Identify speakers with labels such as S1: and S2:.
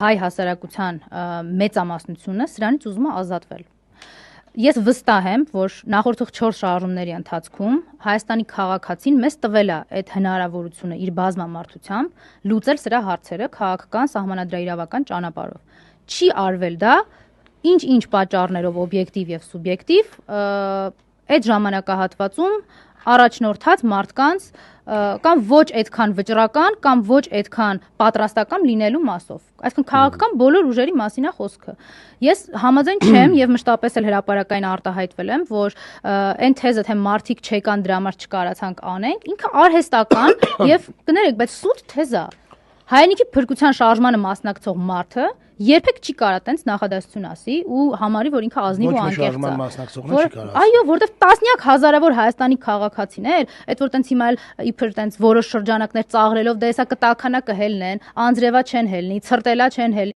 S1: հայ հասարակության մեծամասնությունը սրանից ուզում է ազատվել։ Ես վստահ եմ, որ նախորդող 4 շարժումների ընթացքում Հայաստանի քաղաքացին մեզ տվել է այդ հնարավորությունը իր բազմամարդությամբ լուծել սրա հարցերը քաղաքական, սահմանադրաիրավական ճանապարհով։ Չի արվել դա ինչ-ինչ պատճառներով օբյեկտիվ եւ սուբյեկտիվ այդ ժամանակահատվածում առաջնորդած մարդկանց կամ ոչ այդքան վճռական կամ ոչ այդքան պատրաստական լինելու մասով։ Այսինքն քաղաքական բոլոր ուժերի մասին է խոսքը։ Ես համաձայն չեմ եւ մշտապես էլ հրապարակային արտահայտվել եմ, որ այն թեզը, թե մարդիկ չեկան դրա համար չկարացանք անենք, ինքը արհեստական եւ կներեք, բայց սուտ թեզ է։ Հայրենիքի փրկության շարժմանը մասնակցող մարդը երբեք չի կարա տենց նախադասություն ասի ու համարի, որ ինքը ազնիվ ու անկեղծ է։ Այո, որովհետև տասնյակ հազարավոր Հայաստանի քաղաքացիներ, այդ որ տենց հիմա էլ իբր տենց որոշ շրջանակներ ծաղրելով դե հեսա կտաքանա կհելնեն, անձրևա չեն հելնի, ցրտելա չեն հելնի։